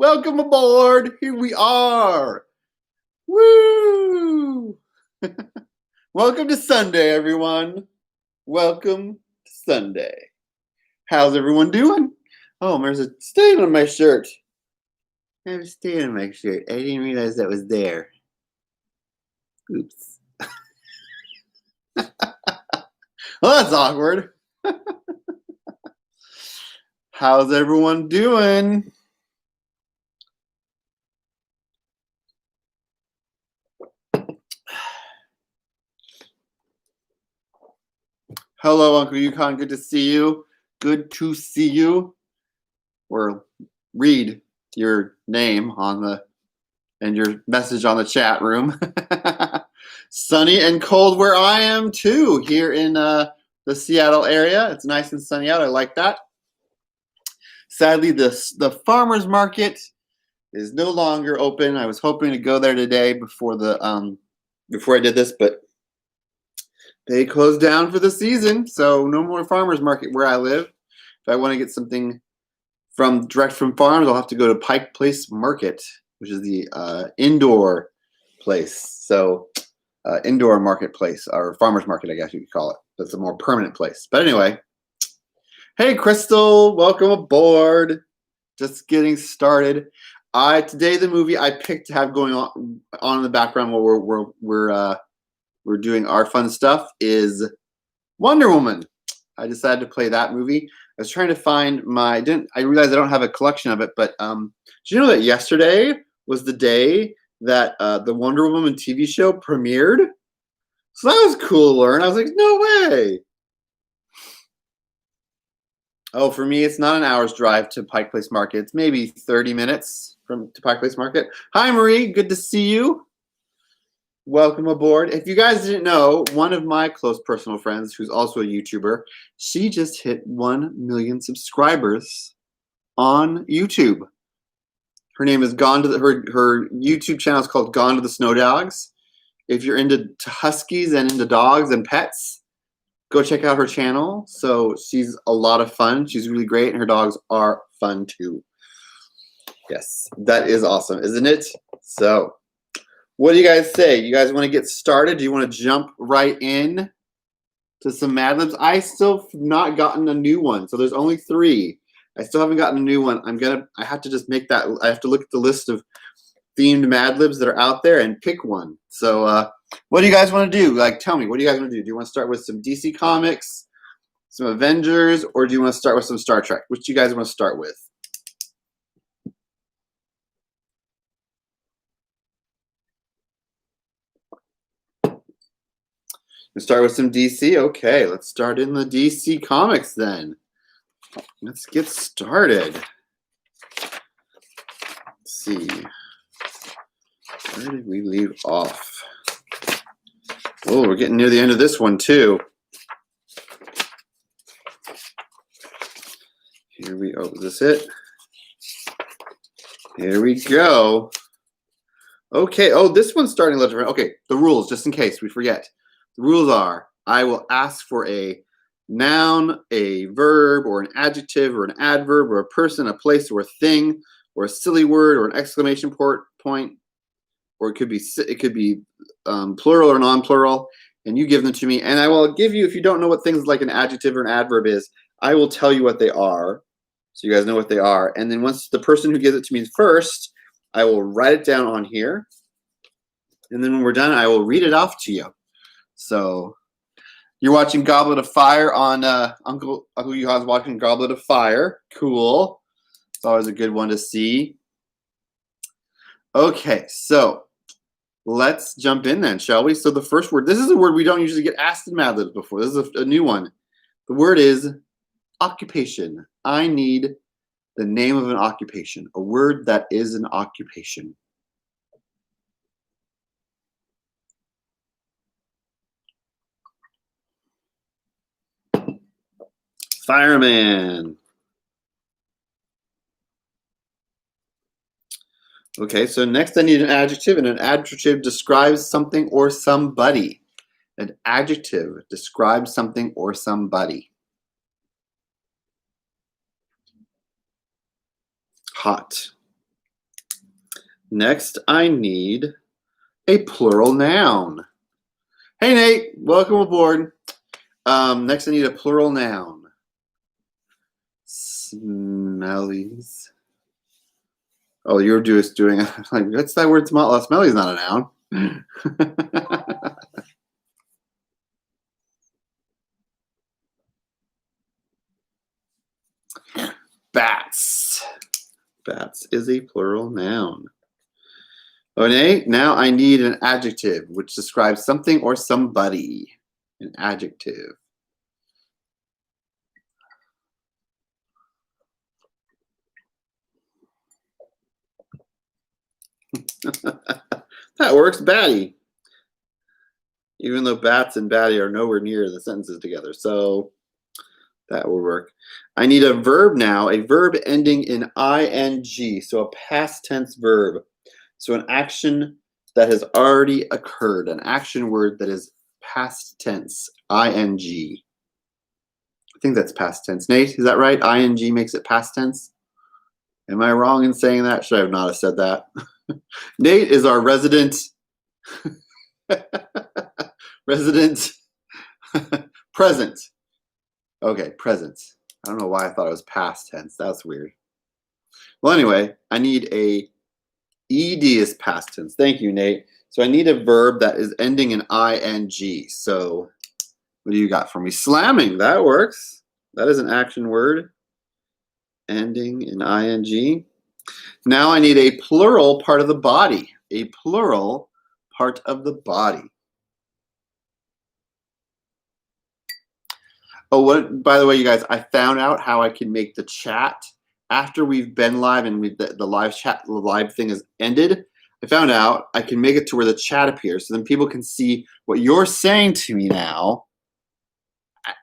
Welcome aboard. Here we are. Woo! Welcome to Sunday, everyone. Welcome to Sunday. How's everyone doing? Oh, there's a stain on my shirt. I have a stain on my shirt. I didn't realize that was there. Oops. Well, that's awkward. How's everyone doing? Hello, Uncle Yukon. Good to see you. Good to see you. Or read your name on the and your message on the chat room. Sunny and cold where I am too, here in the Seattle area. It's nice and sunny out. I like that. Sadly, the farmers market is no longer open. I was hoping to go there today before I did this, but they closed down for the season, so no more farmers market where I live. If I want to get something direct from farms, I'll have to go to Pike Place Market, which is the indoor place. So indoor marketplace, or farmers market, I guess you could call it. That's a more permanent place. But anyway, hey Crystal, welcome aboard. Just getting started. Today the movie I picked to have going on in the background while we're doing our fun stuff is Wonder Woman. I decided to play that movie. I was trying to find I realized I don't have a collection of it, but do you know that yesterday was the day that the Wonder Woman TV show premiered? So that was cool to learn. I was like, no way. Oh, for me, it's not an hour's drive to Pike Place Market. It's maybe 30 minutes to Pike Place Market. Hi, Marie. Good to see you. Welcome aboard. If you guys didn't know, one of my close personal friends, who's also a YouTuber, she just hit 1 million subscribers on YouTube. Her name is her YouTube channel is called Gone to the Snow Dogs. If you're into huskies and into dogs and pets, go check out her channel. So she's a lot of fun. She's really great, and her dogs are fun too. Yes, that is awesome, isn't it? So what do you guys say? You guys want to get started? Do you want to jump right in to some Madlibs? I still have not gotten a new one, so there's only 3. I still haven't gotten a new one. I have to just make that. I have to look at the list of themed Madlibs that are out there and pick one. So what do you guys want to do? Like, tell me, what do you guys want to do? Do you want to start with some DC Comics, some Avengers, or do you want to start with some Star Trek? Which do you guys want to start with? Let's start with some DC. Okay, let's start in the DC Comics then. Let's get started. Let's see. Where did we leave off? Oh, we're getting near the end of this one too. Here we go. Is this it? Here we go. Okay. Oh, this one's starting a little different. Okay, the rules, just in case we forget. The rules are, I will ask for a noun, a verb, or an adjective, or an adverb, or a person, a place, or a thing, or a silly word, or an exclamation point, or it could be plural or non-plural, and you give them to me, and I will give you, if you don't know what things like an adjective or an adverb is, I will tell you what they are, so you guys know what they are, and then once the person who gives it to me first, I will write it down on here, and then when we're done, I will read it off to you. So you're watching Goblet of Fire on Uncle Yuhan's watching Goblet of Fire. Cool. It's always a good one to see. Okay, so let's jump in then, shall we? So the first word, this is a word we don't usually get asked in Madlibs before. This is a new one. The word is occupation. I need the name of an occupation, a word that is an occupation. Fireman. Okay, so next I need an adjective, and an adjective describes something or somebody. An adjective describes something or somebody. Hot. Next, I need a plural noun. Hey, Nate, welcome aboard. Next, I need a plural noun. Smellies. Oh, you're just doing, like, what's that word? Smelly is not a noun. Bats. Bats is a plural noun. Okay, now I need an adjective which describes something or somebody. An adjective. That works, batty. Even though bats and batty are nowhere near the sentences together. So that will work. I need a verb now, a verb ending in ing, so a past tense verb. So an action that has already occurred, an action word that is past tense, ing. I think that's past tense. Nate, is that right? Ing makes it past tense? Am I wrong in saying that? Should I have not have said that? Nate is our resident present. Okay, present. I don't know why I thought it was past tense. That's weird. Well, anyway, I need a ed is past tense. Thank you, Nate. So I need a verb that is ending in ing. So what do you got for me? Slamming. That works. That is an action word ending in ing. Now I need a plural part of the body. A plural part of the body. Oh, by the way, you guys, I found out how I can make the chat after we've been live and the live chat, the live thing has ended. I found out I can make it to where the chat appears, so then people can see what you're saying to me now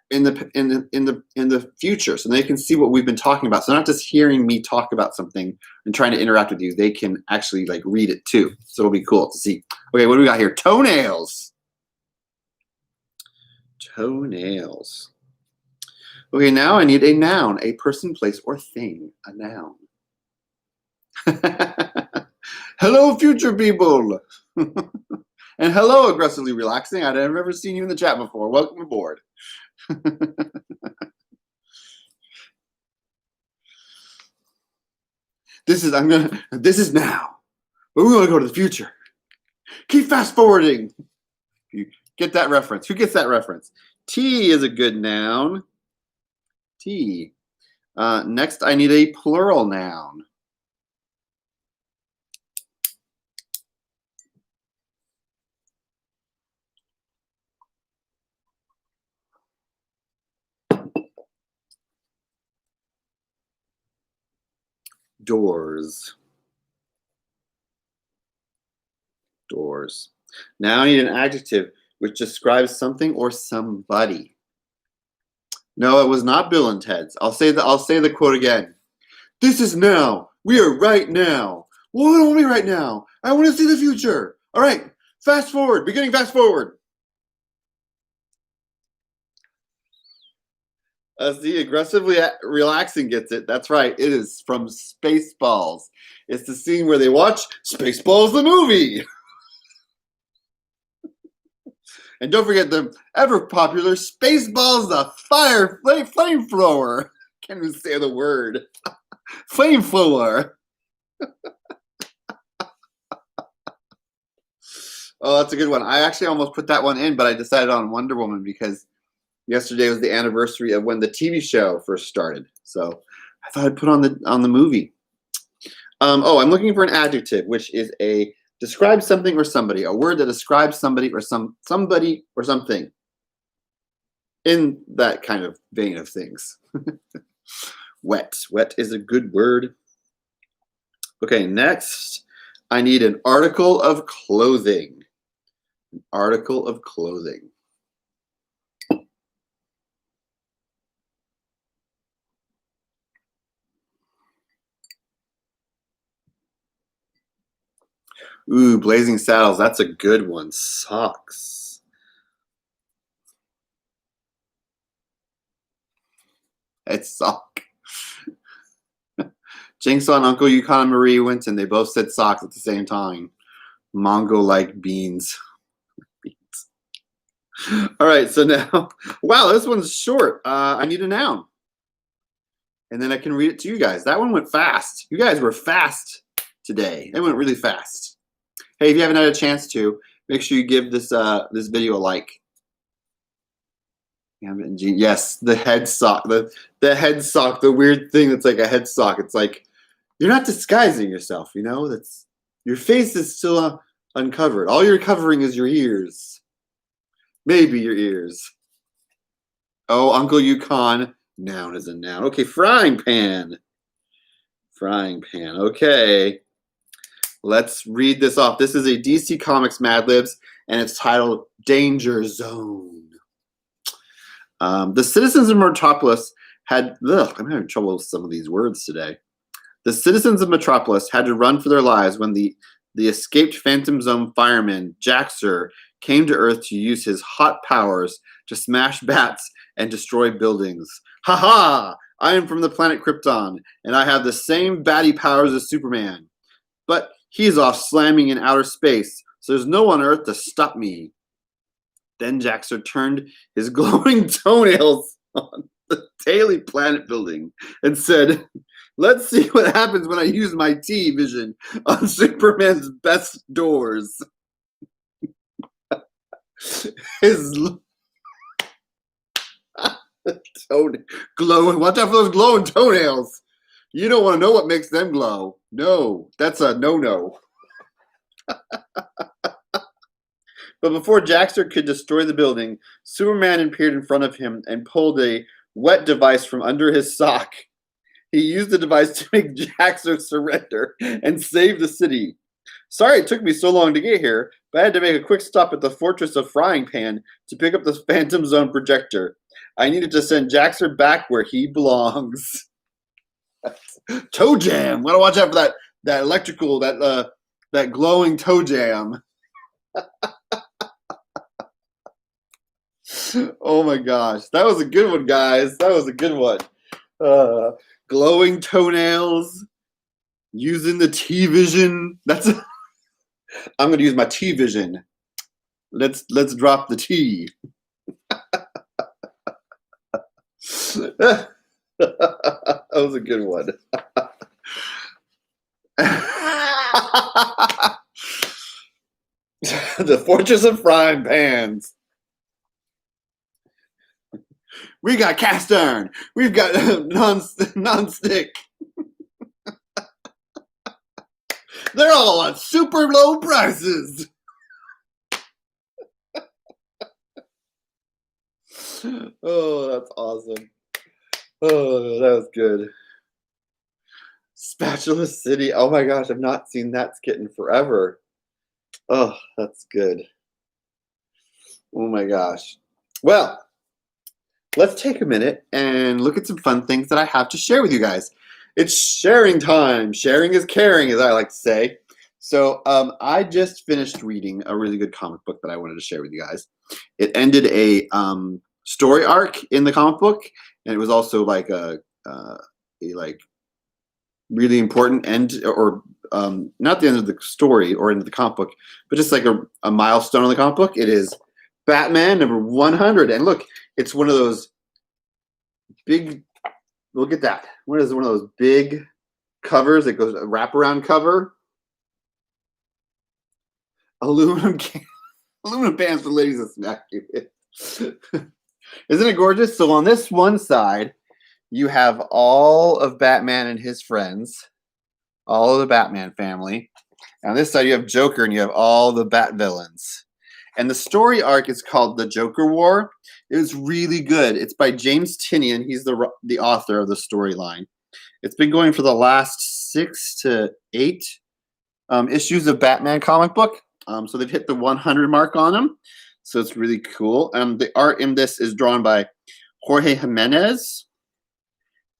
in the future, so they can see what we've been talking about. So not just hearing me talk about something and trying to interact with you, they can actually like read it too. So it'll be cool to see. Okay, what do we got here? Toenails. Toenails. Okay, now I need a noun, a person, place, or thing. A noun. Hello, future people. And hello, aggressively relaxing. I've never seen you in the chat before. Welcome aboard. This is now. But we're gonna go to the future. Keep fast forwarding. You get that reference? Who gets that reference? Tea is a good noun. Tea. Next, I need a plural noun. Doors. Doors. Now I need an adjective which describes something or somebody. No, it was not Bill and Ted's. I'll say the quote again. This is now. We are right now. What are we right now? I want to see the future. All right. Fast forward. Beginning fast forward. The aggressively relaxing gets it. That's right. It is from Spaceballs. It's the scene where they watch Spaceballs the movie. And don't forget the ever popular Spaceballs the flamethrower. Can't even say the word. Flamethrower. Oh, that's a good one. I actually almost put that one in, but I decided on Wonder Woman because yesterday was the anniversary of when the TV show first started. So I thought I'd put on the movie. I'm looking for an adjective, which is a describe something or somebody, a word that describes somebody or somebody or something. In that kind of vein of things. Wet. Wet is a good word. Okay, next, I need an article of clothing. An article of clothing. Ooh, Blazing Saddles. That's a good one. Socks. It's sock. Jinx on Uncle Yukon and Marie Winton. They both said socks at the same time. Mongo like beans. All right, so now, wow, this one's short. I need a noun. And then I can read it to you guys. That one went fast. You guys were fast today. It went really fast. Hey, if you haven't had a chance to, make sure you give this this video a like. Yes, the head sock. The head sock, the weird thing that's like a head sock. It's like you're not disguising yourself, you know? That's your face is still uncovered. All you're covering is your ears. Maybe your ears. Oh, Uncle Yukon. Noun is a noun. Okay, frying pan. Frying pan. Okay. Let's read this off. This is a DC Comics Madlibs, and it's titled Danger Zone. The citizens of Metropolis had... I'm having trouble with some of these words today. The citizens of Metropolis had to run for their lives when the escaped Phantom Zone fireman, Jaxer, came to Earth to use his hot powers to smash bats and destroy buildings. Ha ha! I am from the planet Krypton, and I have the same batty powers as Superman. But he's off slamming in outer space, so there's no one on Earth to stop me. Then Jaxer turned his glowing toenails on the Daily Planet building and said, let's see what happens when I use my T-vision on Superman's best doors. His glowing. Watch out for those glowing toenails. You don't want to know what makes them glow. No, that's a no-no. But before Jaxer could destroy the building, Superman appeared in front of him and pulled a wet device from under his sock. He used the device to make Jaxer surrender and save the city. Sorry it took me so long to get here, but I had to make a quick stop at the Fortress of Frying Pan to pick up the Phantom Zone projector. I needed to send Jaxer back where he belongs. Toe jam. Gotta watch out for that electrical, that glowing toe jam. Oh my gosh, that was a good one, guys. That was a good one. Glowing toenails, using the T-vision. I'm gonna use my T-vision. Let's drop the T. That was a good one. The Fortress of Frying Pans. We got cast iron. We've got non-stick. They're all on super low prices. Oh, that's awesome. Oh, that was good. Spatula City. Oh my gosh, I've not seen that skit in forever. Oh, that's good. Oh my gosh. Well, let's take a minute and look at some fun things that I have to share with you guys. It's sharing time. Sharing is caring, as I like to say. So I just finished reading a really good comic book that I wanted to share with you guys. It ended a story arc in the comic book, and it was also like a really important end, or not the end of the story or end of the comic book, but just like a milestone in the comic book. It is Batman number 100, and look, it's one of those big. Look at that. What is one of those big covers that goes a wraparound cover? Aluminum pans for ladies to smack you with. Isn't it gorgeous? So on this one side, you have all of Batman and his friends, all of the Batman family. On this side, you have Joker, and you have all the Bat villains. And the story arc is called The Joker War. It was really good. It's by James Tynion. He's the author of the storyline. It's been going for the last 6 to 8 issues of Batman comic book. So they've hit the 100 mark on them. So it's really cool. The art in this is drawn by Jorge Jimenez.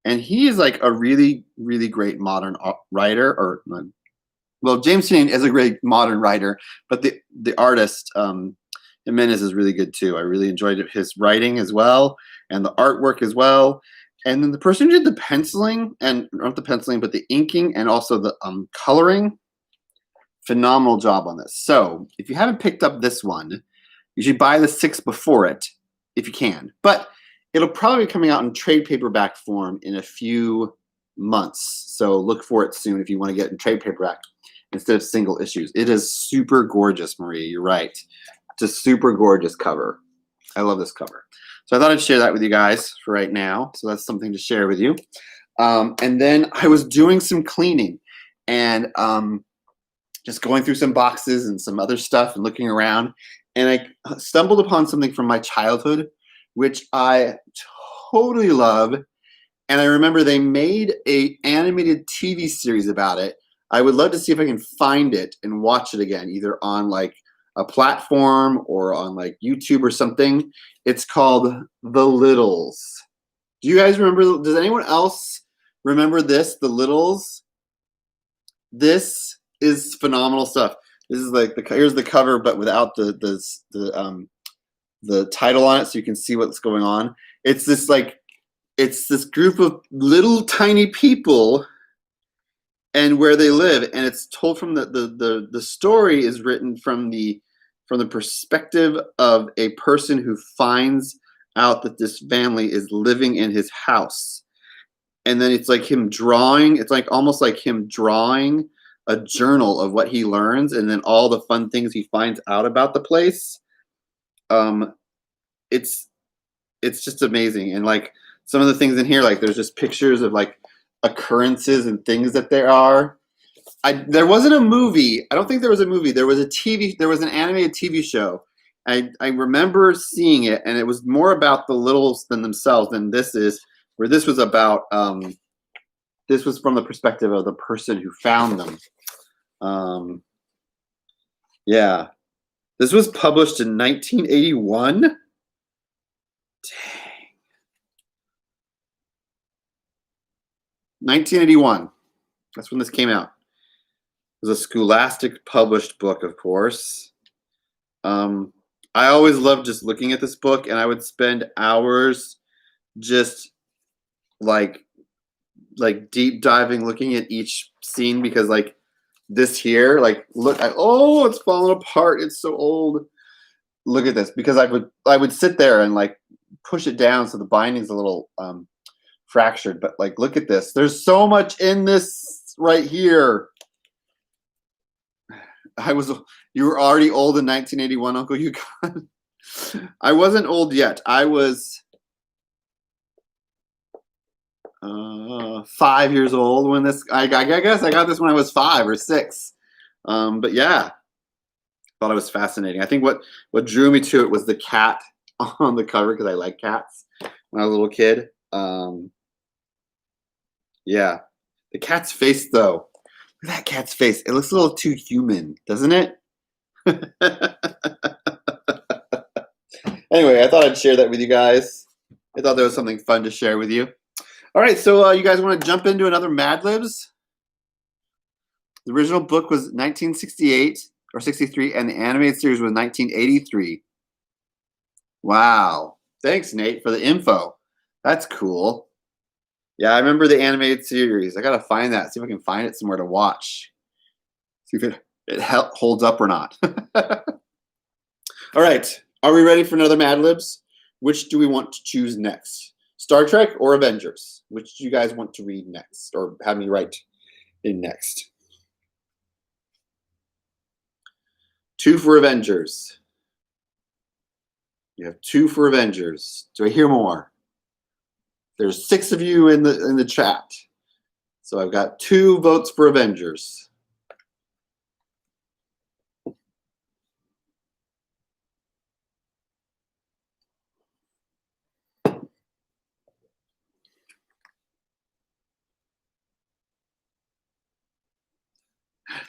And he is like a really, really great modern writer. Well, James Tynion is a great modern writer, but the artist, Jimenez, is really good too. I really enjoyed his writing as well, and the artwork as well. And then the person who did the penciling, and not the penciling, but the inking and also the coloring, phenomenal job on this. So if you haven't picked up this one, you should buy the 6 before it if you can. But it'll probably be coming out in trade paperback form in a few months. So look for it soon if you want to get it in trade paperback instead of single issues. It is super gorgeous, Maria. You're right. It's a super gorgeous cover. I love this cover. So I thought I'd share that with you guys for right now. So that's something to share with you. And then I was doing some cleaning and just going through some boxes and some other stuff and looking around. And I stumbled upon something from my childhood, which I totally love. And I remember they made an animated TV series about it. I would love to see if I can find it and watch it again, either on like a platform or on like YouTube or something. It's called The Littles. Do you guys remember? Does anyone else remember this? The Littles? This is phenomenal stuff. This is like here's the cover, but without the title on it, so you can see what's going on. It's this group of little tiny people and where they live, and it's told from the story is written from the perspective of a person who finds out that this family is living in his house. And then it's like him drawing, it's like almost like him drawing a journal of what he learns and then all the fun things he finds out about the place. It's just amazing. And like some of the things in here, like there's just pictures of like occurrences and things that there are. There wasn't a movie. I don't think there was a movie. There was an animated TV show. I remember seeing it, and it was more about the littles than themselves than this is, where this was about, this was from the perspective of the person who found them. Yeah. This was published in 1981. Dang. $1981. That's when this came out. It was a Scholastic published book, of course. I always loved just looking at this book, and I would spend hours just like deep diving, looking at each scene, because like this here, like look, oh, it's falling apart. It's so old. Look at this, because I would sit there and like push it down so the binding's a little fractured. But like, look at this. There's so much in this right here. You were already old in 1981, Uncle Yukon. I wasn't old yet. I was 5 years old when this. I guess I got this when I was 5 or 6. But yeah, thought it was fascinating. I think what drew me to it was the cat on the cover, because I like cats when I was a little kid. Yeah, the cat's face though. Look at that cat's face. It looks a little too human, doesn't it? Anyway, I thought I'd share that with you guys. I thought there was something fun to share with you. All right, so you guys want to jump into another Madlibs? The original book was 1968 or 63, and the animated series was 1983. Wow. Thanks, Nate, for the info. That's cool. Yeah, I remember the animated series. I got to find that, see if I can find it somewhere to watch. See if it holds up or not. All right. Are we ready for another Madlibs? Which do we want to choose next? Star Trek or Avengers? Which do you guys want to read next or have me write in next? 2 for Avengers. You have 2 for Avengers. Do I hear more? There's 6 of you in the chat. So I've got 2 votes for Avengers.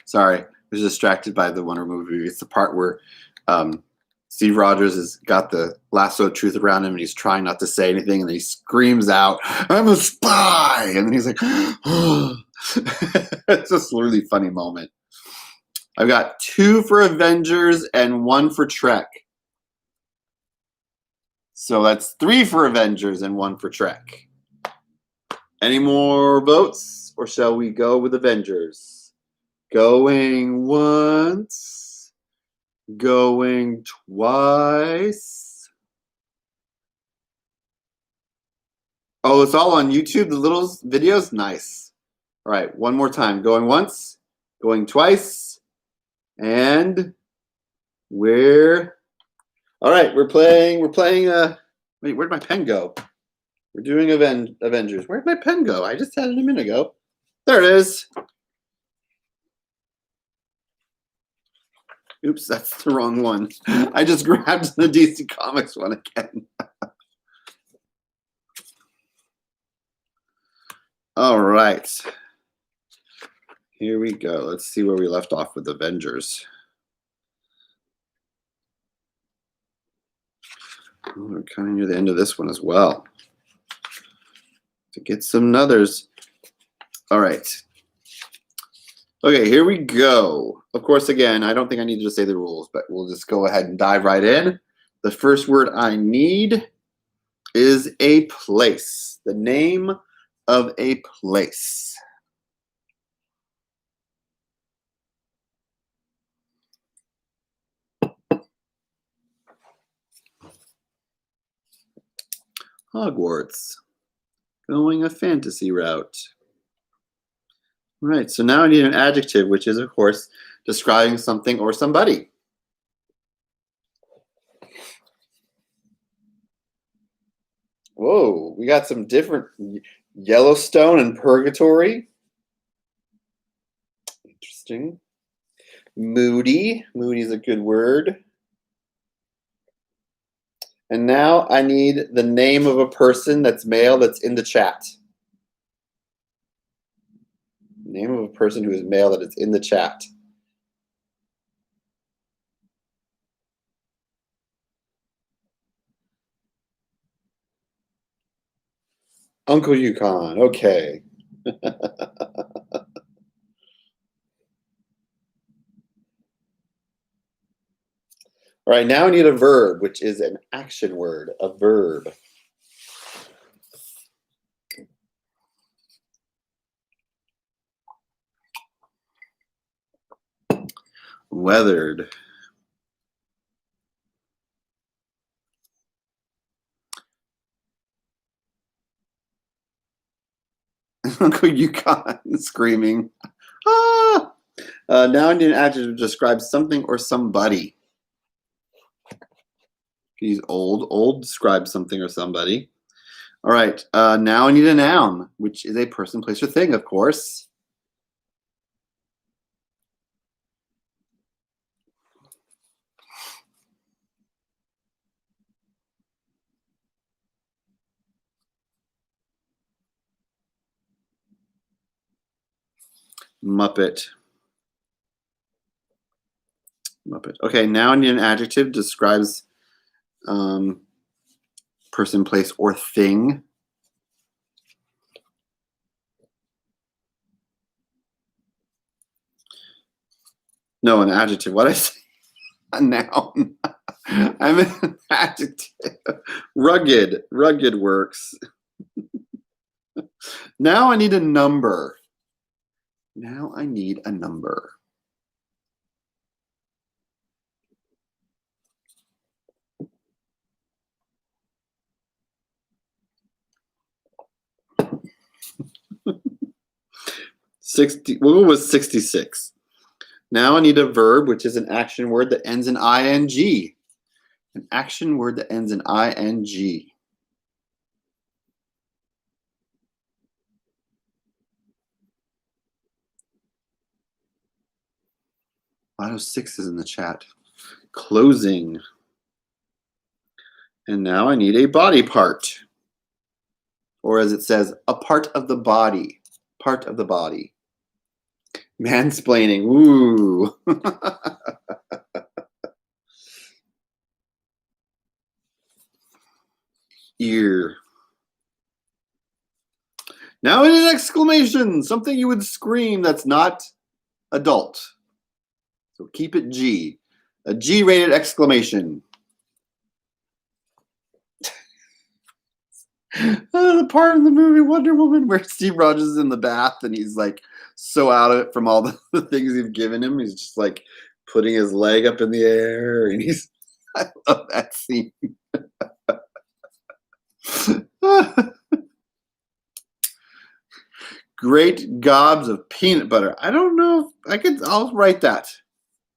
Sorry, I was distracted by the Wonder movie. It's the part where Steve Rogers has got the lasso of truth around him, and he's trying not to say anything, and then he screams out, "I'm a spy!" And then he's like, oh. It's just a really funny moment. I've got 2 for Avengers and 1 for Trek. So that's 3 for Avengers and 1 for Trek. Any more votes, or shall we go with Avengers? Going once, going twice. Oh, it's all on YouTube, the little videos? Nice. All right, one more time. Going once, going twice, and we're... All right, we're playing, wait, where'd my pen go? We're doing Avengers. Where'd my pen go? I just had it a minute ago. There it is. Oops, that's the wrong one. I just grabbed the DC Comics one again. All right. Here we go. Let's see where we left off with Avengers. Oh, we're kind of near the end of this one as well. To get some others. All right. Okay, here we go. Of course, again, I don't think I need to say the rules, but we'll just go ahead and dive right in. The first word I need is a place. The name of a place. Hogwarts. Going a fantasy route. All right, so now I need an adjective, which is, of course, describing something or somebody. Whoa, we got some different... Yellowstone and Purgatory. Interesting. Moody. Moody is a good word. And now I need the name of a person that's male that's in the chat. Name of a person who is male that is in the chat. Uncle Yukon. Okay. All right, now I need a verb, which is an action word, a verb. Weathered. Uncle Yukon screaming. Ah! Now I need an adjective to describe something or somebody. He's old. Old describes something or somebody. All right. Now I need a noun, which is a person, place, or thing, of course. Muppet. Muppet. Okay, now I need an adjective describes person, place, or thing. No, an adjective. What I say? A noun. I'm an adjective. Rugged. Rugged works. Now I need a number. Now I need a number. What was 66? Now I need a verb, which is an action word that ends in ing. An action word that ends in ing. A lot of sixes in the chat. Closing. And now I need a body part. Or as it says, a part of the body. Part of the body. Mansplaining. Ooh. Ear. Now in an exclamation. Something you would scream that's not adult. So keep it G. A G-rated exclamation. The part in the movie Wonder Woman where Steve Rogers is in the bath and he's like so out of it from all the things they've given him. He's just like putting his leg up in the air and he's I love that scene. Great gobs of peanut butter. I don't know if I'll write that.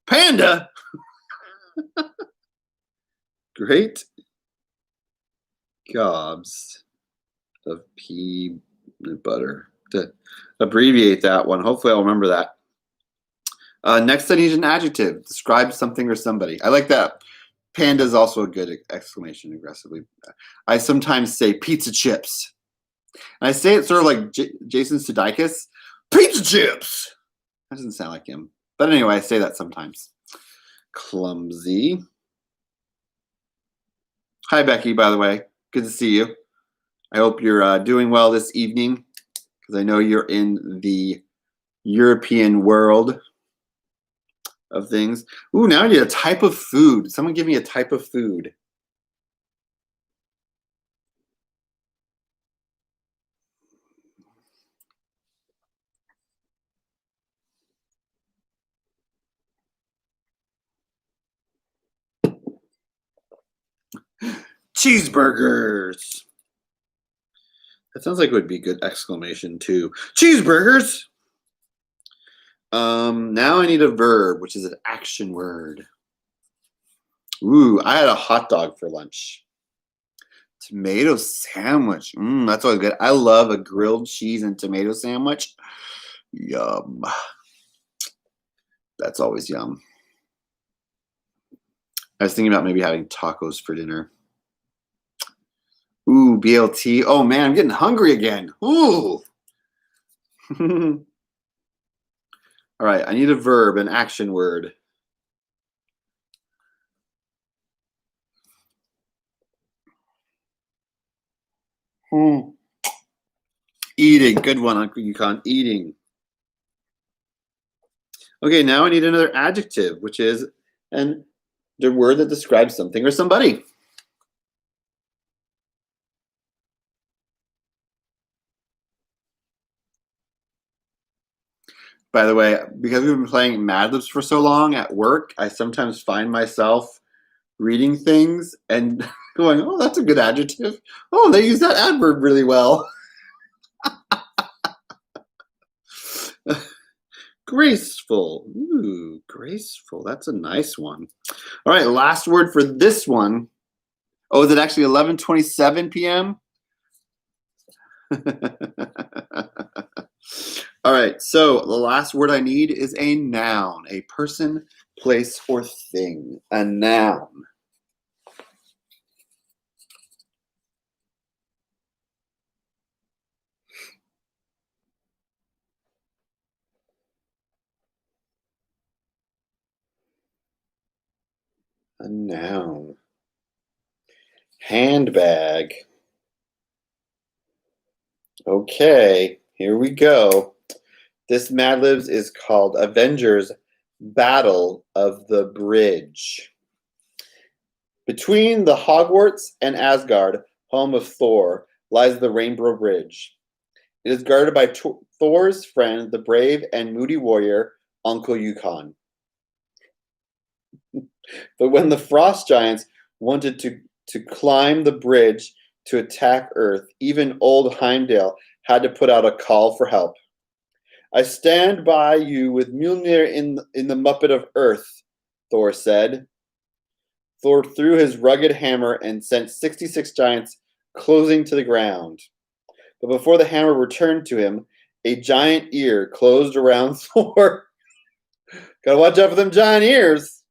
Panda. Great gobs of peanut butter. To abbreviate that one. Hopefully I'll remember that. Next I need an adjective. Describe something or somebody. I like that. Panda is also a good exclamation aggressively. I sometimes say pizza chips. And I say it sort of like Jason Sudeikis. Pizza chips! That doesn't sound like him. But anyway, I say that sometimes. Clumsy. Hi, Becky, by the way. Good to see you. I hope you're doing well this evening because I know you're in the European world of things. Ooh, now I need a type of food. Someone give me a type of food. Cheeseburgers. That sounds like it would be a good exclamation too. Cheeseburgers. Now I need a verb, which is an action word. Ooh, I had a hot dog for lunch. Tomato sandwich. That's always good. I love a grilled cheese and tomato sandwich. Yum. That's always yum. I was thinking about maybe having tacos for dinner. Ooh, BLT. Oh man, I'm getting hungry again. Ooh. All right, I need a verb, an action word. Eating. Good one, Uncle Yukon. Eating. Okay, now I need another adjective, which is the word that describes something or somebody. By the way, because we've been playing Madlibs for so long at work, I sometimes find myself reading things and going, oh, that's a good adjective. Oh, they use that adverb really well. Graceful. Ooh, graceful. That's a nice one. All right, last word for this one. Oh, is it actually 11:27 p.m.? All right, so the last word I need is a noun, a person, place, or thing. A noun. A noun. Handbag. Okay, here we go. This Madlibs is called Avengers Battle of the Bridge. Between the Hogwarts and Asgard, home of Thor, lies the Rainbow Bridge. It is guarded by Thor's friend, the brave and moody warrior, Uncle Yukon. But when the Frost Giants wanted to climb the bridge to attack Earth, even old Heimdall had to put out a call for help. I stand by you with Mjolnir in the Muppet of Earth, Thor said. Thor threw his rugged hammer and sent 66 giants closing to the ground. But before the hammer returned to him, a giant ear closed around Thor. Gotta watch out for them giant ears!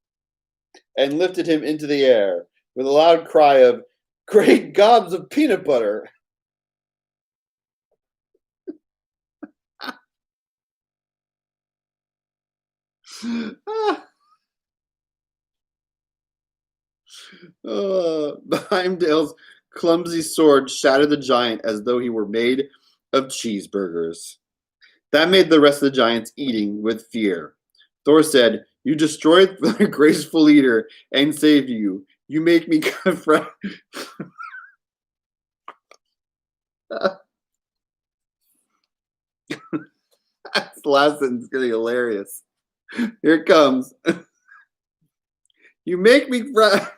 And lifted him into the air with a loud cry of, "Great gobs of peanut butter!" Heimdall's clumsy sword shattered the giant as though he were made of cheeseburgers. That made the rest of the giants eating with fear. Thor said, "You destroyed the graceful leader and saved you. You make me That's the last sentence is gonna be hilarious. Here it comes. You make me proud.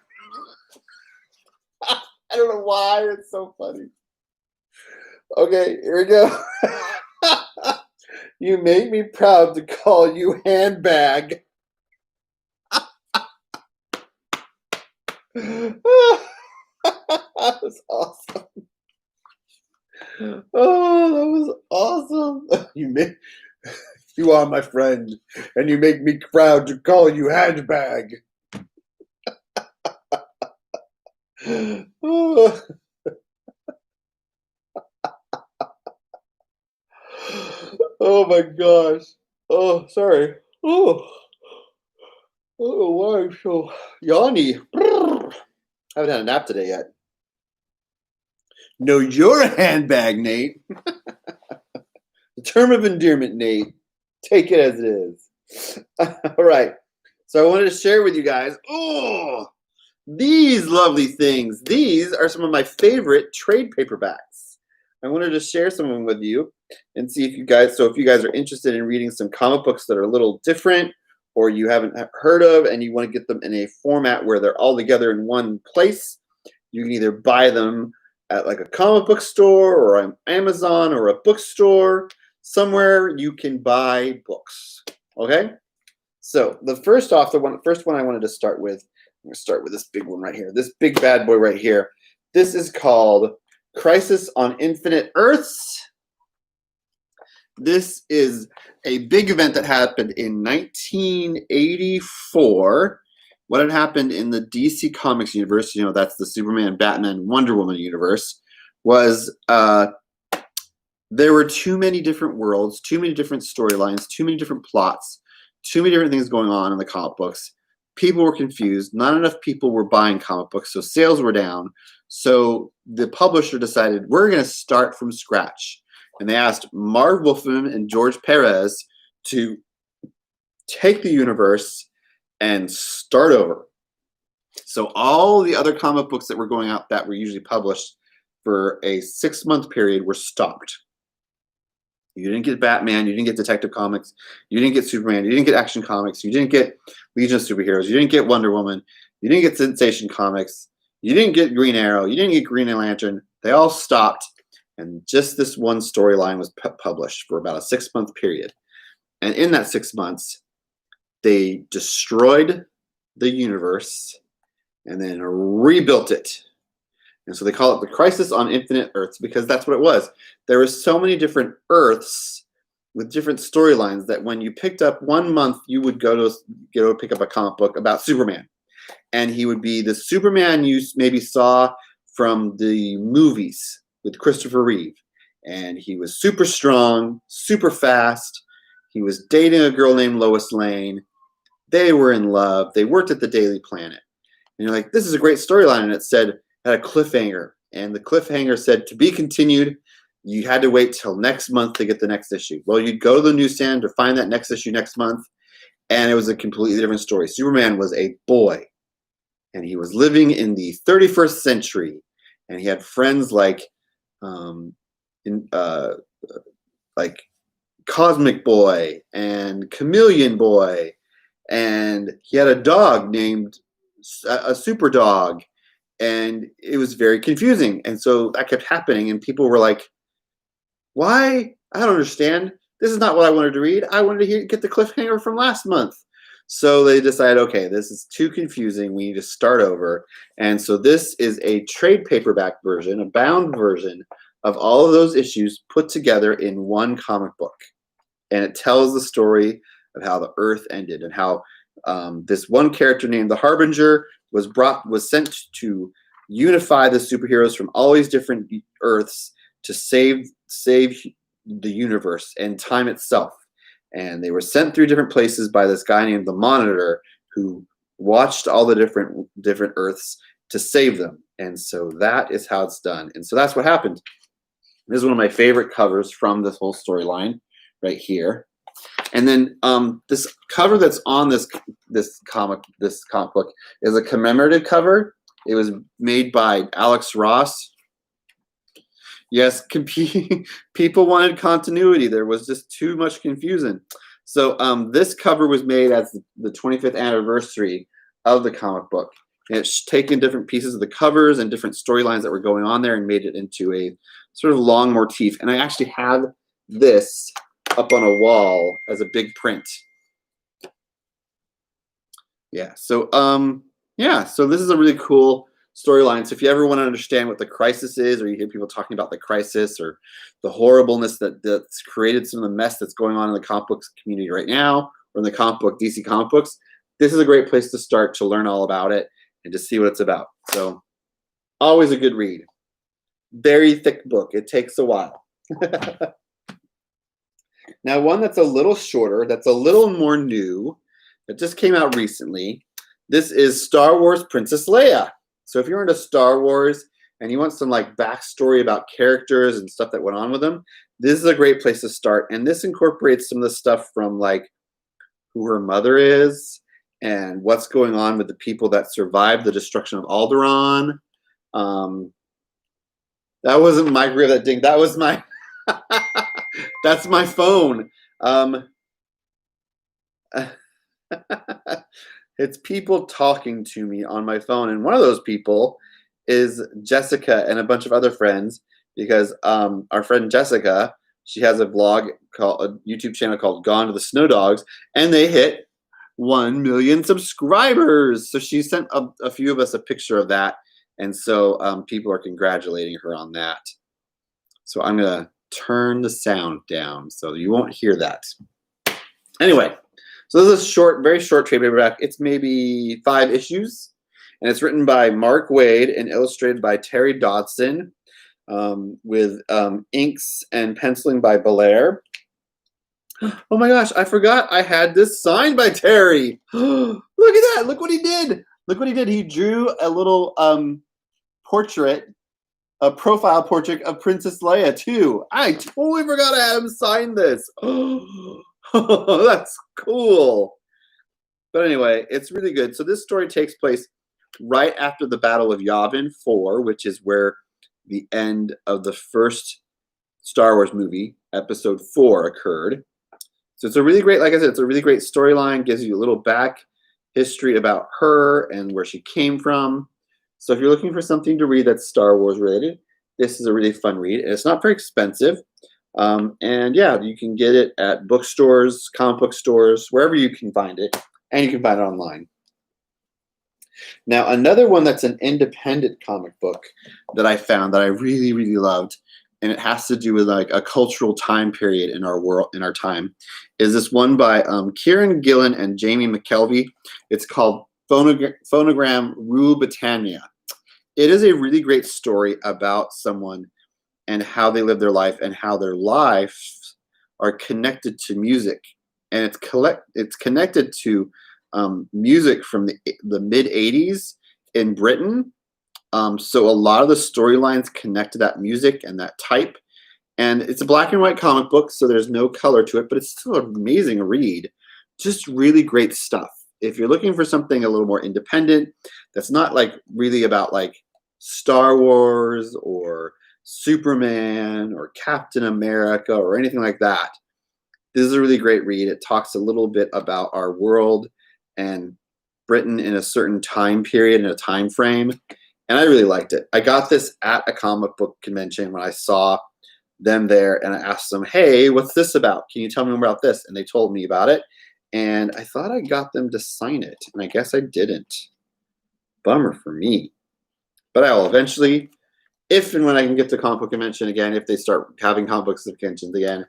I don't know why it's so funny. Okay, here we go. You make me proud to call you handbag. That was awesome. Oh, that was awesome. You are my friend, and you make me proud to call you handbag. Oh. Oh my gosh. Oh, sorry. Oh, why I'm so yawny. I haven't had a nap today yet. No, you're a handbag, Nate. The term of endearment, Nate. Take it as it is. All right. So I wanted to share with you guys, these lovely things. These are some of my favorite trade paperbacks. I wanted to share some of them with you and see if you guys are interested in reading some comic books that are a little different or you haven't heard of and you want to get them in a format where they're all together in one place, you can either buy them at like a comic book store or on Amazon or a bookstore, somewhere you can buy books. Okay? So the first one I wanted to start with, I'm going to start with this big one right here. This big bad boy right here. This is called Crisis on Infinite Earths. This is a big event that happened in 1984. What had happened in the DC Comics universe, that's the Superman, Batman, Wonder Woman universe, was there were too many different worlds, too many different storylines, too many different plots, too many different things going on in the comic books. People were confused. Not enough people were buying comic books, so sales were down. So the publisher decided, we're going to start from scratch. And they asked Marv Wolfman and George Perez to take the universe and start over. So all the other comic books that were going out that were usually published for a 6-month period were stopped. You didn't get Batman, you didn't get Detective Comics, you didn't get Superman, you didn't get Action Comics, you didn't get Legion of Superheroes, you didn't get Wonder Woman, you didn't get Sensation Comics, you didn't get Green Arrow, you didn't get Green Lantern. They all stopped, and just this one storyline was published for about a 6-month period. And in that 6 months, they destroyed the universe and then rebuilt it. And so they call it the Crisis on Infinite Earths because that's what it was. There were so many different Earths with different storylines that when you picked up 1 month, you would go to pick up a comic book about Superman. And he would be the Superman you maybe saw from the movies with Christopher Reeve. And he was super strong, super fast. He was dating a girl named Lois Lane. They were in love. They worked at the Daily Planet. And you're like, this is a great storyline. And it said, had a cliffhanger. And the cliffhanger said, to be continued, you had to wait till next month to get the next issue. Well, you'd go to the newsstand to find that next issue next month. And it was a completely different story. Superman was a boy. And he was living in the 31st century. And he had friends like Cosmic Boy and Chameleon Boy. And he had a dog named a Super Dog. And it was very confusing. And so that kept happening. And people were like, why? I don't understand. This is not what I wanted to read. I wanted to get the cliffhanger from last month. So they decided, okay, this is too confusing. We need to start over. And so this is a trade paperback version, a bound version of all of those issues put together in one comic book. And it tells the story of how the Earth ended and how this one character named the Harbinger was sent to unify the superheroes from all these different Earths to save the universe and time itself. And they were sent through different places by this guy named the Monitor, who watched all the different Earths to save them. And so that is how it's done. And so that's what happened. This is one of my favorite covers from this whole storyline right here. And then this cover that's on this comic book is a commemorative cover. It was made by Alex Ross. Yes, people wanted continuity. There was just too much confusion. So this cover was made as the 25th anniversary of the comic book. And it's taken different pieces of the covers and different storylines that were going on there and made it into a sort of long motif. And I actually have this up on a wall as a big print. Yeah. So so this is a really cool storyline. So if you ever want to understand what the crisis is, or you hear people talking about the crisis or the horribleness that's created some of the mess that's going on in the comic books community right now, or in the comic book DC comic books, this is a great place to start to learn all about it and to see what it's about. So always a good read. Very thick book. It takes a while. Now, one that's a little shorter, that's a little more new, that just came out recently. This is Star Wars Princess Leia. So if you're into Star Wars and you want some like backstory about characters and stuff that went on with them, this is a great place to start. And this incorporates some of the stuff from like who her mother is and what's going on with the people that survived the destruction of Alderaan. That wasn't my grill that ding. That was my that's my phone. It's people talking to me on my phone, and one of those people is Jessica and a bunch of other friends, because our friend Jessica, she has a vlog called a YouTube channel called Gone to the Snow Dogs, and they hit 1 million subscribers. So she sent a few of us a picture of that, and so people are congratulating her on that. So I'm gonna turn the sound down so you won't hear that. Anyway. So this is a short, very short trade paperback. It's maybe 5 issues, and it's written by Mark Waid and illustrated by Terry Dodson, with inks and penciling by Belair. Oh my gosh, I forgot I had this signed by Terry. Look at that! Look what he did! Look what he did. He drew a little portrait, a profile portrait of Princess Leia too. I totally forgot I had him sign this. Oh, that's cool. But anyway, it's really good. So this story takes place right after the Battle of Yavin 4, which is where the end of the first Star Wars movie, Episode 4, occurred. So it's a really great, like I said, it's a really great storyline. Gives you a little back history about her and where she came from. So if you're looking for something to read that's Star Wars related, this is a really fun read. And it's not very expensive. And yeah, you can get it at bookstores, comic book stores, wherever you can find it, and you can find it online. Now, another one that's an independent comic book that I found that I really, really loved, and it has to do with like a cultural time period in our world, in our time, is this one by Kieran Gillen and Jamie McKelvey. It's called Phonogram Rule Britannia. It is a really great story about someone and how they live their life and how their lives are connected to music. And it's connected to music from the mid-'80s in Britain. So a lot of the storylines connect to that music and that type. And it's a black and white comic book, so there's no color to it, but it's still an amazing read. Just really great stuff. If you're looking for something a little more independent, that's not like really about like Star Wars or Superman or Captain America or anything like that, this is a really great read. It talks a little bit about our world and Britain in a certain time period and a time frame, and I really liked it. I got this at a comic book convention when I saw them there, and I asked them, hey, what's this about? Can you tell me more about this? And they told me about it, and I thought I got them to sign it, and I guess I didn't. Bummer for me. But I will eventually, if and when I can get to comic book convention again, if they start having comic book conventions again,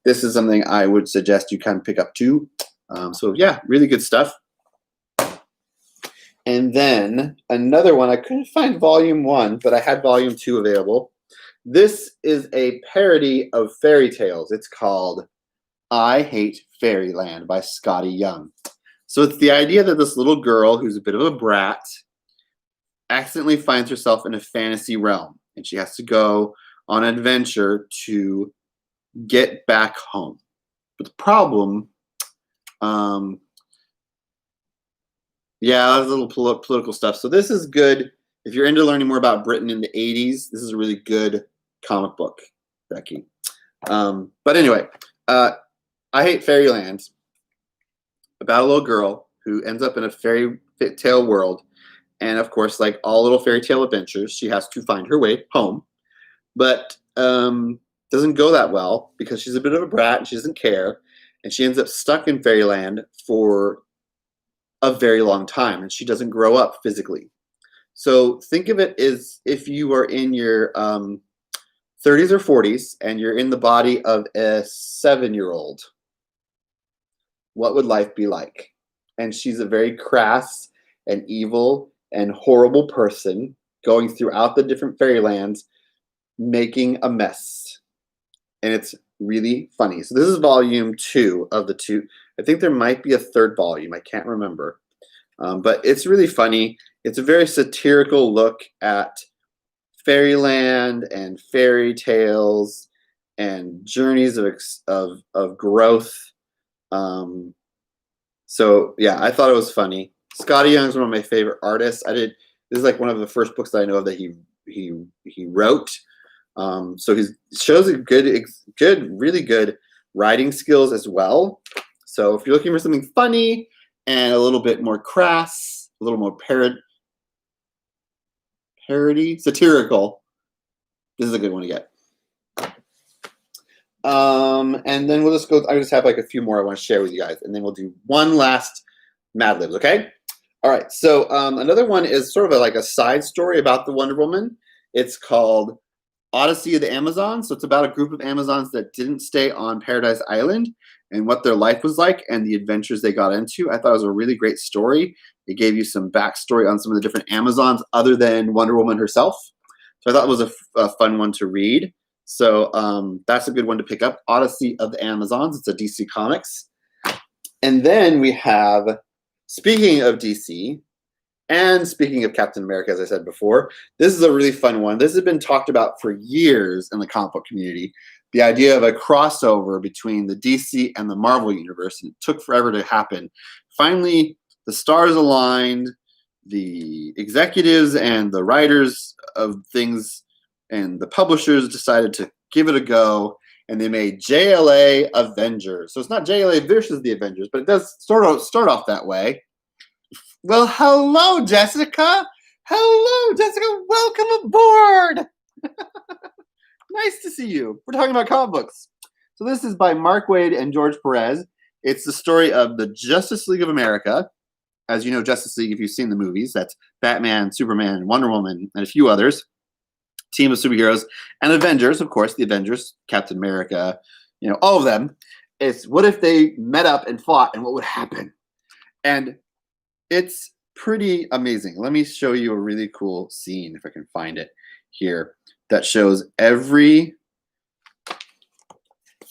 this is something I would suggest you kind of pick up too. So yeah, really good stuff. And then another one, I couldn't find volume 1, but I had volume 2 available. This is a parody of fairy tales. It's called I Hate Fairyland by Scotty Young. So it's the idea that this little girl who's a bit of a brat accidentally finds herself in a fantasy realm, and she has to go on an adventure to get back home. But the problem, yeah, there's a little political stuff. So this is good if you're into learning more about Britain in the 80s. This is a really good comic book, Becky. But anyway, I Hate Fairyland, about a little girl who ends up in a fairy tale world. And of course, like all little fairy tale adventures, she has to find her way home. But doesn't go that well because she's a bit of a brat and she doesn't care. And she ends up stuck in fairyland for a very long time. And she doesn't grow up physically. So think of it as if you are in your 30s or 40s and you're in the body of a 7-year-old. What would life be like? And she's a very crass and evil and horrible person going throughout the different fairylands, making a mess. And it's really funny. So this is volume 2 of the 2. I think there might be a 3rd volume. I can't remember. But it's really funny. It's a very satirical look at fairyland and fairy tales and journeys of growth. So yeah, I thought it was funny. Scotty Young's one of my favorite artists. This is like one of the first books that I know of that he wrote. So he shows a really good writing skills as well. So if you're looking for something funny and a little bit more crass, a little more parody, satirical, this is a good one to get. And then we'll just go. I just have like a few more I want to share with you guys, and then we'll do one last Mad Libs. Okay. All right. So another one is sort of like a side story about the Wonder Woman. It's called Odyssey of the Amazon. So it's about a group of Amazons that didn't stay on Paradise Island and what their life was like and the adventures they got into. I thought it was a really great story. It gave you some backstory on some of the different Amazons other than Wonder Woman herself. So I thought it was a fun one to read. So that's a good one to pick up. Odyssey of the Amazons. It's a DC Comics. And then we have, speaking of DC, and speaking of Captain America, as I said before, this is a really fun one. This has been talked about for years in the comic book community. The idea of a crossover between the DC and the Marvel universe. And it took forever to happen. Finally, the stars aligned. The executives and the writers of things and the publishers decided to give it a go. And they made JLA Avengers. So it's not JLA versus the Avengers, but it does start off that way. Well, hello, Jessica. Hello, Jessica. Welcome aboard. Nice to see you. We're talking about comic books. So this is by Mark Waid and George Perez. It's the story of the Justice League of America. As you know, Justice League, if you've seen the movies, that's Batman, Superman, Wonder Woman, and a few others. Team of superheroes. And Avengers, of course, the Avengers, Captain America, all of them. It's what if they met up and fought and what would happen? And it's pretty amazing. Let me show you a really cool scene, if I can find it here, that shows every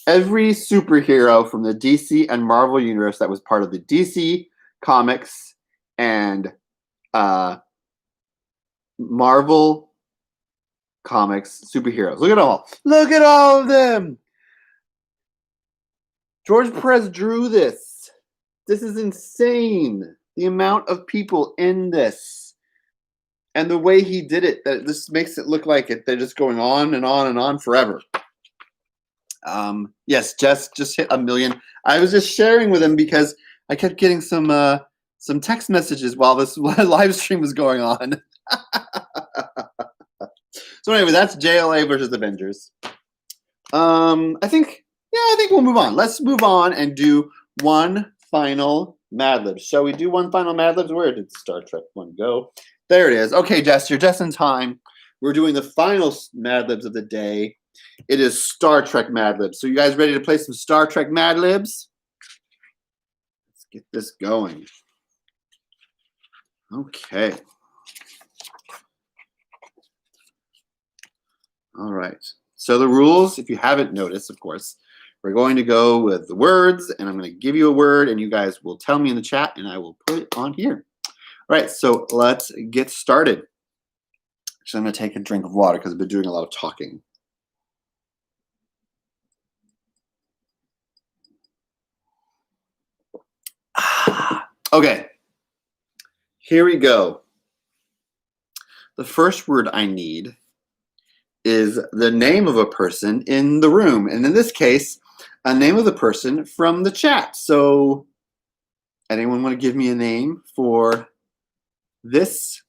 superhero from the DC and Marvel universe that was part of the DC Comics and Marvel Comics superheroes. Look at all. Look at all of them. George Perez drew this. This is insane. The amount of people in this and the way he did it, that this makes it look like they're just going on and on and on forever. Yes, Jess just hit 1 million. I was just sharing with him because I kept getting some text messages while this live stream was going on. So anyway, that's JLA versus Avengers. I think we'll move on. Let's move on and do one final Mad Libs. Shall we do one final Mad Libs? Where did Star Trek one go? There it is. Okay, Jess, you're just in time. We're doing the final Mad Libs of the day. It is Star Trek Mad Libs. So you guys ready to play some Star Trek Mad Libs? Let's get this going. Okay. All right. So the rules, if you haven't noticed, of course, we're going to go with the words, and I'm going to give you a word, and you guys will tell me in the chat, and I will put it on here. All right, so let's get started. Actually, I'm going to take a drink of water because I've been doing a lot of talking. Okay, here we go. The first word I need is the name of a person in the room. And in this case, a name of the person from the chat. So anyone want to give me a name for this?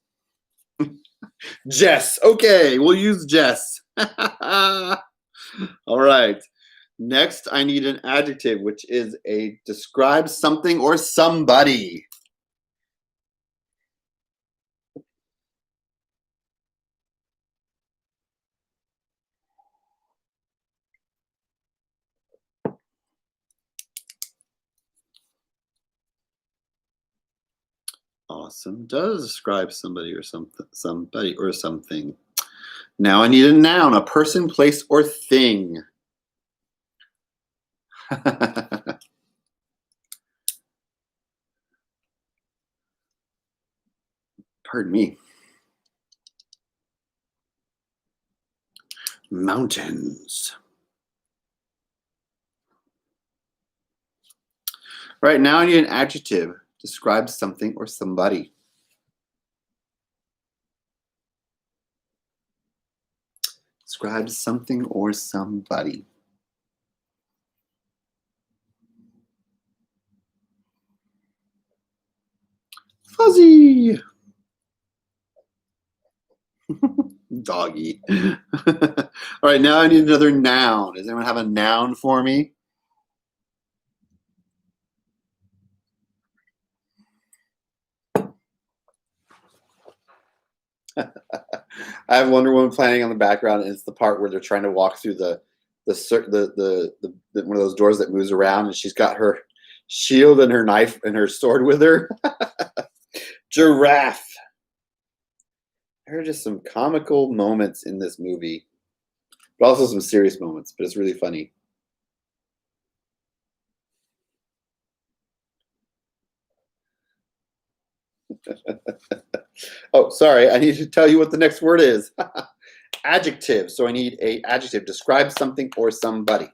Jess. Okay, we'll use Jess. All right. Next, I need an adjective, which is a describe something or somebody. Awesome. Does describe somebody or something. Now I need a noun, a person, place, or thing. Pardon me. Mountains. All right, now I need an adjective. Describe something or somebody. Describe something or somebody. Fuzzy. Doggy. All right, now I need another noun. Does anyone have a noun for me? I have Wonder Woman playing on the background, and it's the part where they're trying to walk through the one of those doors that moves around, and she's got her shield and her knife and her sword with her. Giraffe. There are just some comical moments in this movie, but also some serious moments, but it's really funny. Oh, sorry. I need to tell you what the next word is. Adjective. So I need an adjective. Describe something or somebody.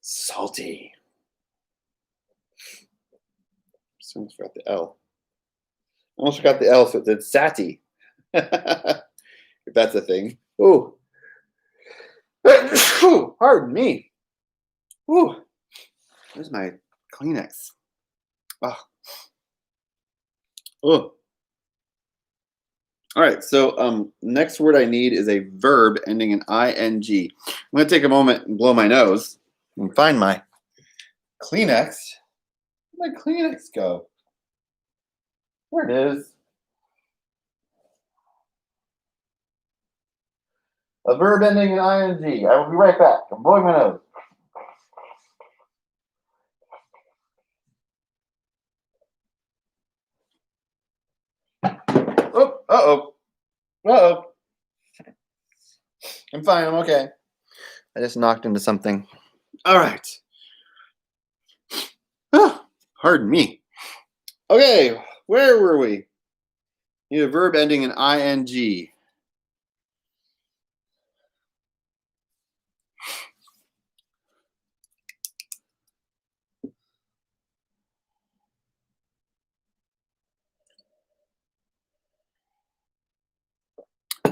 Salty. Almost forgot the L. Almost forgot the L, so it's satty. If that's a thing. Ooh. Pardon me. Ooh. Where's my Kleenex? Oh. Oh. All right, so next word I need is a verb ending in ing. I'm going to take a moment and blow my nose and find my Kleenex. Where'd my Kleenex go? There it is. A verb ending in ing. I will be right back. I'm blowing my nose. Oh, uh-oh. Uh-oh. I'm fine. I'm okay. I just knocked into something. All right. Oh, pardon me. Okay, where were we? Need a verb ending in ing.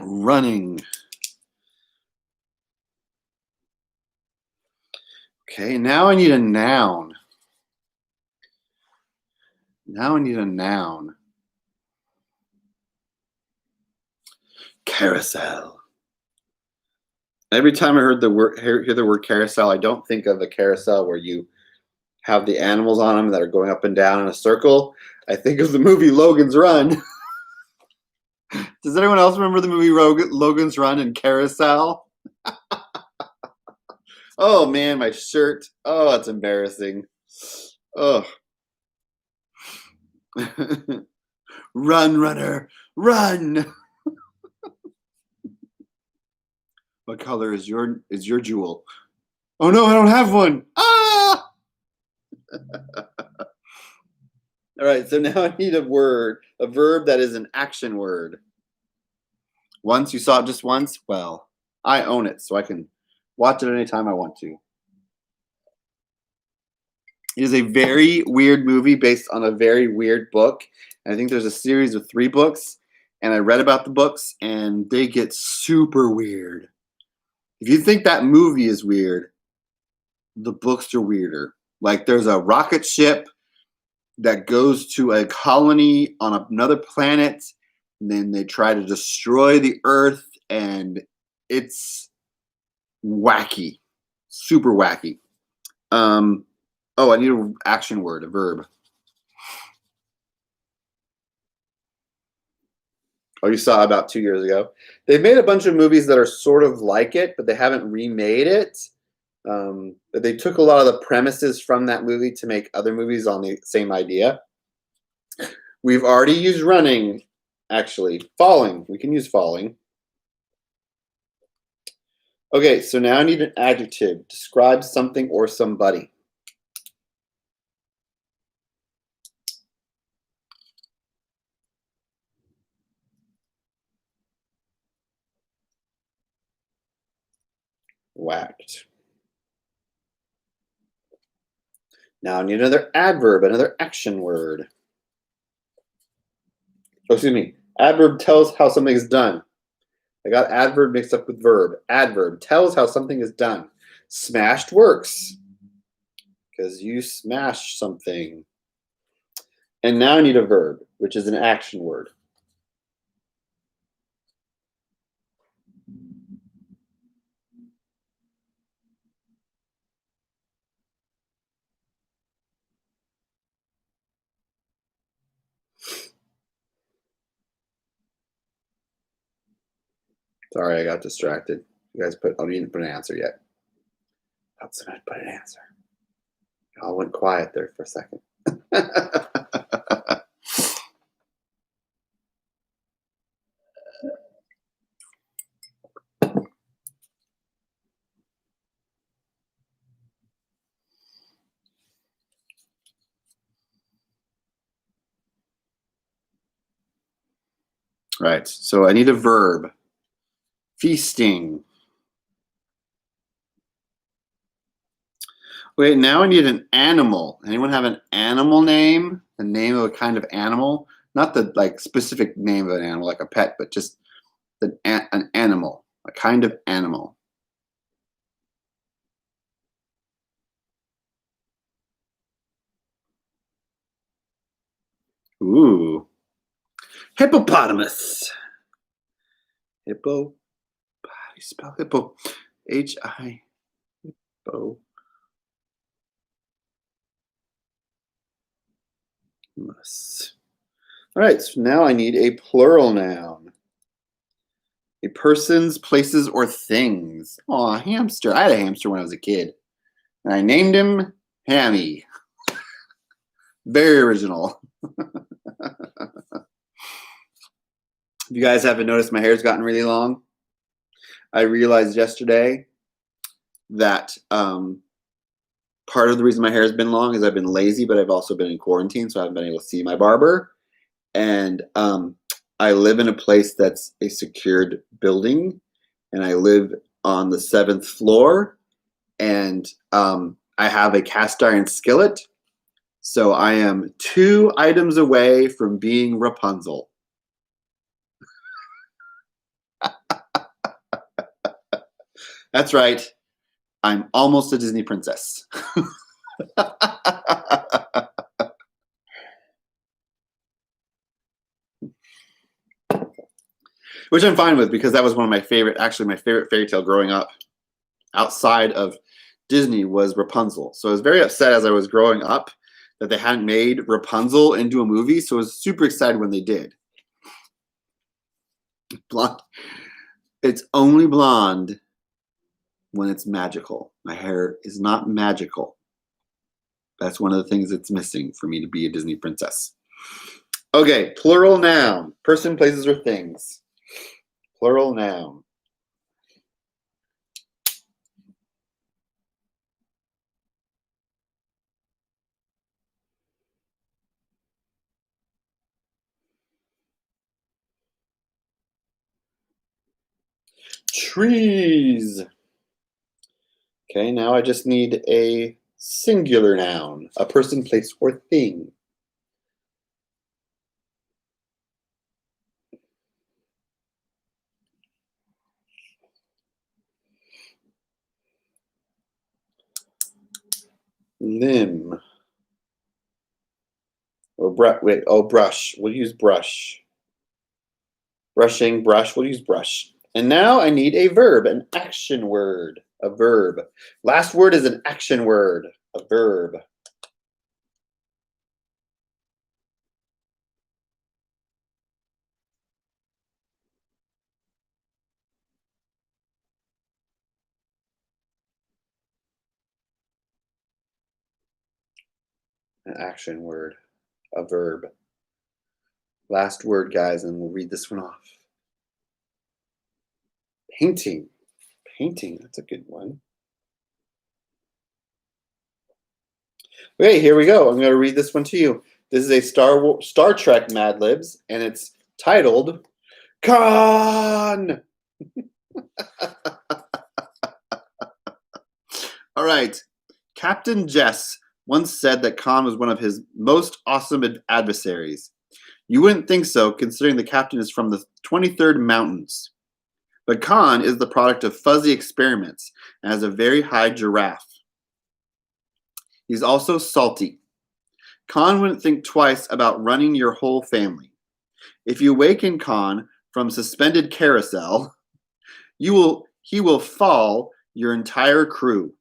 Running. Okay, now I need a noun. Now I need a noun. Carousel. Every time I hear the word carousel, I don't think of a carousel where you have the animals on them that are going up and down in a circle. I think of the movie Logan's Run. Does anyone else remember the movie Logan's Run and Carousel? Oh man, my shirt. Oh, that's embarrassing. Oh. Run, runner, run. What color is your jewel? Oh no, I don't have one. Ah! All right, so now I need a verb that is an action word. Once, you saw it just once? Well, I own it, so I can Watch it anytime I want to. It is a very weird movie based on a very weird book. I think there's a series of 3 books, and I read about the books, and they get super weird. If you think that movie is weird, the books are weirder. Like there's a rocket ship that goes to a colony on another planet, and then they try to destroy the Earth, and it's wacky, super wacky. Oh, I need an action word, a verb. Oh, you saw about 2 years ago. They've made a bunch of movies that are sort of like it, but they haven't remade it. But they took a lot of the premises from that movie to make other movies on the same idea. We've already used running, actually. Falling. We can use falling. Okay, so now I need an adjective. Describe something or somebody. Whacked. Now I need another adverb, another action word. Oh, excuse me. Adverb tells how something is done. I got adverb mixed up with verb. Adverb tells how something is done. Smashed works because you smash something. And now I need a verb, which is an action word. Sorry, I got distracted. You guys I didn't put an answer yet. I thought somebody put an answer. Y'all went quiet there for a second. Right, so I need a verb. Feasting. Wait, now I need an animal. Anyone have an animal name? A name of a kind of animal? Not the like specific name of an animal, like a pet, but just an animal, a kind of animal. Ooh. Hippopotamus. Hippo. How do you spell hippo? H-I. Hippo. All right, so now I need a plural noun. A person's, places, or things. Oh, a hamster. I had a hamster when I was a kid. And I named him Hammy. Very original. If you guys haven't noticed, my hair's gotten really long. I realized yesterday that part of the reason my hair has been long is I've been lazy, but I've also been in quarantine, so I haven't been able to see my barber. And I live in a place that's a secured building, and I live on the 7th floor, and I have a cast iron skillet. So I am 2 items away from being Rapunzel. That's right. I'm almost a Disney princess. Which I'm fine with because that was one of my favorite, actually my favorite fairy tale growing up outside of Disney was Rapunzel. So I was very upset as I was growing up that they hadn't made Rapunzel into a movie. So I was super excited when they did. Blonde. It's only blonde when it's magical. My hair is not magical. That's one of the things that's missing for me to be a Disney princess. Okay, plural noun. Person, places, or things. Plural noun. Trees. Okay, now I just need a singular noun, a person, place, or thing. Limb. Or brush. We'll use brush. Brushing, brush. We'll use brush. And now I need a verb, an action word, a verb. Last word is an action word, a verb. An action word, a verb. Last word, guys, and we'll read this one off. Painting. Painting, that's a good one. Okay, here we go. I'm going to read this one to you. This is a Star Trek Madlibs, and it's titled Khan! All right. Captain Jess once said that Khan was one of his most awesome adversaries. You wouldn't think so, considering the captain is from the 23rd Mountains. But Khan is the product of fuzzy experiments and has a very high giraffe. He's also salty. Khan wouldn't think twice about running your whole family. If you awaken Khan from suspended carousel, he will fall your entire crew.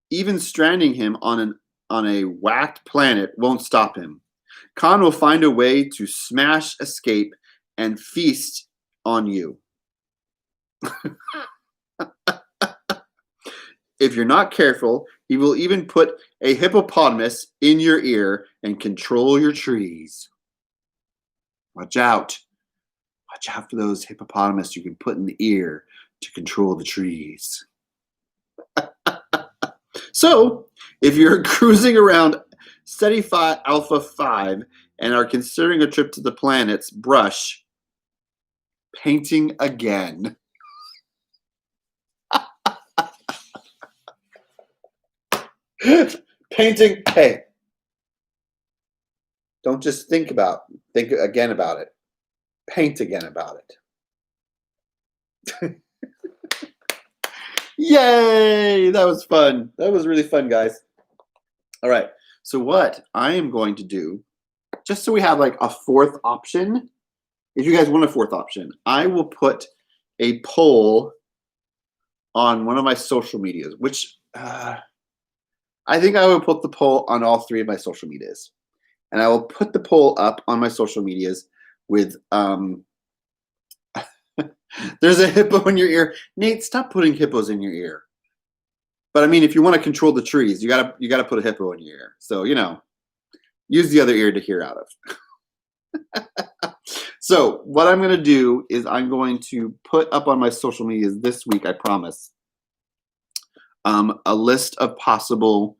Even stranding him on a whacked planet won't stop him. Khan will find a way to smash, escape, and feast on you. If you're not careful, he will even put a hippopotamus in your ear and control your trees. Watch out. Watch out for those hippopotamus you can put in the ear to control the trees. So, if you're cruising around Steady Alpha 5 and are considering a trip to the planets, brush painting again. Painting, hey, don't just think again about it. Paint again about it. Yay! That was fun. That was really fun, guys. All right. So what I am going to do, just so we have like a fourth option, if you guys want a fourth option, I will put a poll on one of my social medias, which I think I will put the poll on all three of my social medias. And I will put the poll up on my social medias with there's a hippo in your ear. Nate, stop putting hippos in your ear. But I mean, if you want to control the trees, you gotta put a hippo in your ear. So, use the other ear to hear out of. So what I'm going to do is I'm going to put up on my social medias this week, I promise, a list of possible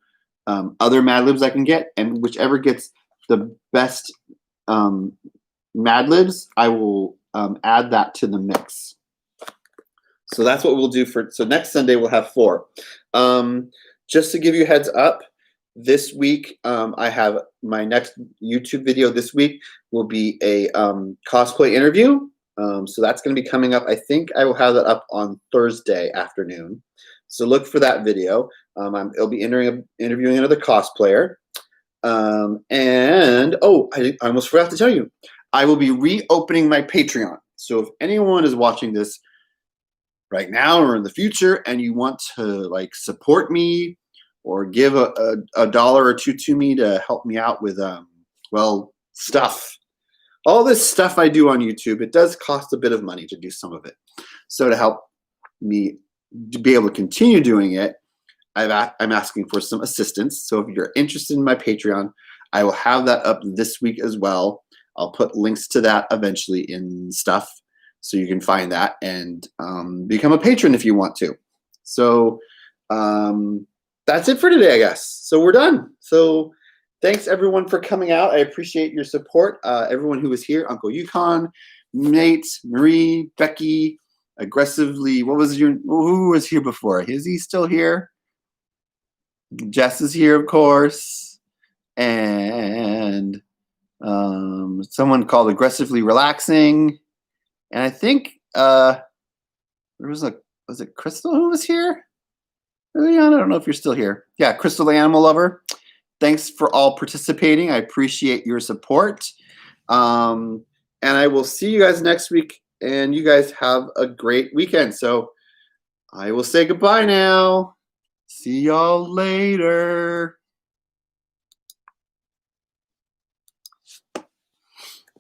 other Madlibs I can get, and whichever gets the best Madlibs, I will add that to the mix. So that's what we'll do so next Sunday we'll have 4. Just to give you a heads up, this week I have my next YouTube video this week will be a cosplay interview. So that's going to be coming up. I think I will have that up on Thursday afternoon. So look for that video. I'll be interviewing another cosplayer. And I almost forgot to tell you, I will be reopening my Patreon. So if anyone is watching this right now or in the future and you want to support me or give a $1 or $2 to me to help me out with stuff. All this stuff I do on YouTube, it does cost a bit of money to do some of it. So to help me to be able to continue doing it, I'm asking for some assistance. So if you're interested in my Patreon, I will have that up this week as well. I'll put links to that eventually in stuff so you can find that and become a patron if you want to. So that's it for today, I guess. So we're done. So thanks everyone for coming out. I appreciate your support. Everyone who was here, Uncle Yukon, Nate, Marie, Becky, aggressively. Who was here before? Is he still here? Jess is here, of course, and someone called Aggressively Relaxing, and I think was it Crystal who was here early on? I don't know if you're still here. Yeah, Crystal the Animal Lover. Thanks for all participating. I appreciate your support. And I will see you guys next week. And you guys have a great weekend. So I will say goodbye now. See y'all later.